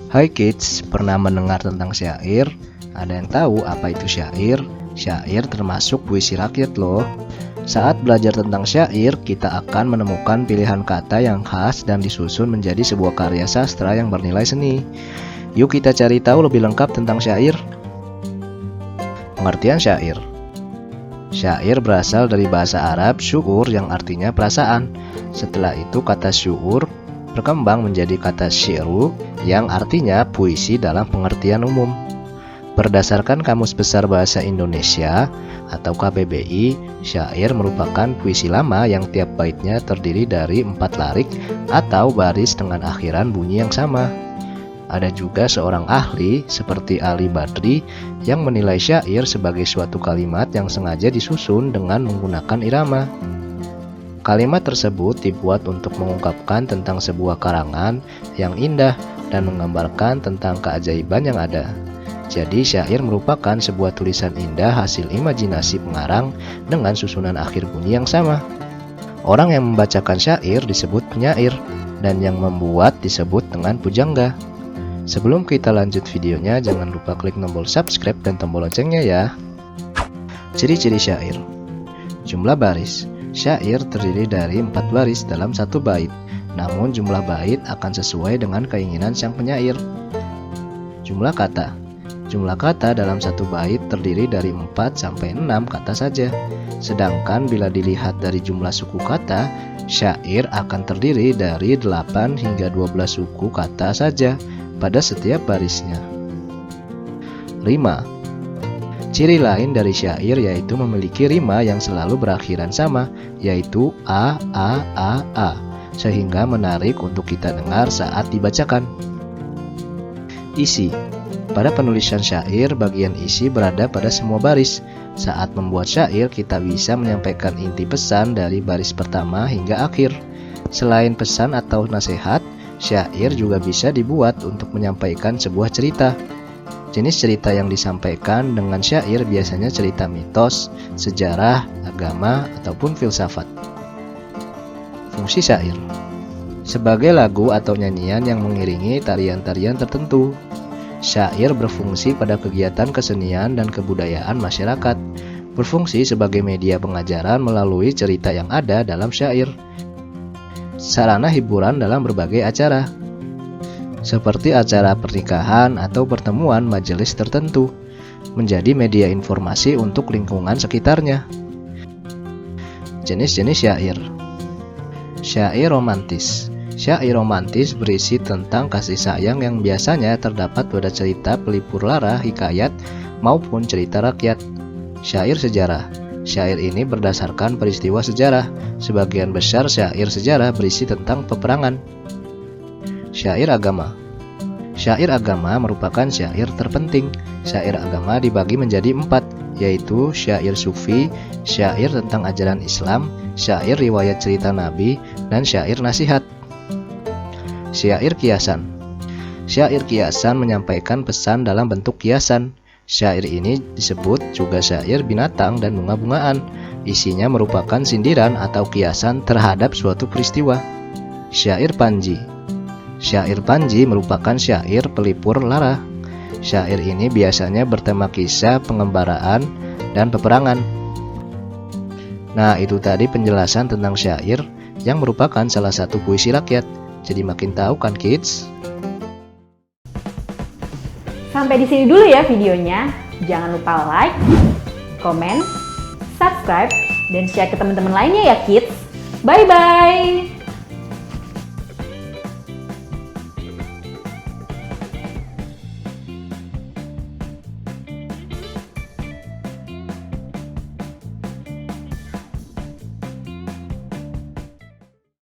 Hai kids, pernah mendengar tentang syair? Ada yang tahu apa itu syair? Syair termasuk puisi rakyat loh. Saat belajar tentang syair, kita akan menemukan pilihan kata yang khas dan disusun menjadi sebuah karya sastra yang bernilai seni. Yuk kita cari tahu lebih lengkap tentang syair. Pengertian syair. Syair berasal dari bahasa Arab syu'ur yang artinya perasaan. Setelah itu kata syu'ur berkembang menjadi kata syi'ru yang artinya puisi dalam pengertian umum. Berdasarkan Kamus Besar Bahasa Indonesia atau KBBI, syair merupakan puisi lama yang tiap baitnya terdiri dari 4 larik atau baris dengan akhiran bunyi yang sama. Ada juga seorang ahli seperti Ali Badri yang menilai syair sebagai suatu kalimat yang sengaja disusun dengan menggunakan irama. Kalimat tersebut dibuat untuk mengungkapkan tentang sebuah karangan yang indah dan menggambarkan tentang keajaiban yang ada. Jadi syair merupakan sebuah tulisan indah hasil imajinasi pengarang dengan susunan akhir bunyi yang sama. Orang yang membacakan syair disebut penyair dan yang membuat disebut dengan pujangga. Sebelum kita lanjut videonya, jangan lupa klik tombol subscribe dan tombol loncengnya ya. Ciri-ciri syair. Jumlah baris. Syair terdiri dari 4 baris dalam satu bait, namun jumlah bait akan sesuai dengan keinginan sang penyair. Jumlah kata. Jumlah kata dalam satu bait terdiri dari 4 sampai 6 kata saja. Sedangkan bila dilihat dari jumlah suku kata, syair akan terdiri dari 8 hingga 12 suku kata saja pada setiap barisnya. Rima. Ciri lain dari syair yaitu memiliki rima yang selalu berakhiran sama, yaitu a, sehingga menarik untuk kita dengar saat dibacakan. Isi. Pada penulisan syair, bagian isi berada pada semua baris. Saat membuat syair, kita bisa menyampaikan inti pesan dari baris pertama hingga akhir. Selain pesan atau nasihat, syair juga bisa dibuat untuk menyampaikan sebuah cerita. Jenis cerita yang disampaikan dengan syair biasanya cerita mitos, sejarah, agama, ataupun filsafat. Fungsi syair. Sebagai lagu atau nyanyian yang mengiringi tarian-tarian tertentu. Syair berfungsi pada kegiatan kesenian dan kebudayaan masyarakat. Berfungsi sebagai media pengajaran melalui cerita yang ada dalam syair. Sarana hiburan dalam berbagai acara, seperti acara pernikahan atau pertemuan majelis tertentu, menjadi media informasi untuk lingkungan sekitarnya. Jenis-jenis syair. Syair romantis. Syair romantis berisi tentang kasih sayang yang biasanya terdapat pada cerita pelipur lara, hikayat, maupun cerita rakyat. Syair sejarah. Syair ini berdasarkan peristiwa sejarah. Sebagian besar syair sejarah berisi tentang peperangan. Syair agama. Syair agama merupakan syair terpenting. Syair agama dibagi menjadi 4, yaitu syair sufi, syair tentang ajaran Islam, syair riwayat cerita Nabi, dan syair nasihat. Syair kiasan. Syair kiasan menyampaikan pesan dalam bentuk kiasan. Syair ini disebut juga syair binatang dan bunga-bungaan. Isinya merupakan sindiran atau kiasan terhadap suatu peristiwa. Syair panji. Syair panji merupakan syair pelipur lara. Syair ini biasanya bertema kisah pengembaraan dan peperangan. Nah, itu tadi penjelasan tentang syair yang merupakan salah satu puisi rakyat. Jadi makin tahu kan kids? Sampai di sini dulu ya videonya. Jangan lupa like, comment, subscribe, dan share ke teman-teman lainnya ya kids. Bye-bye!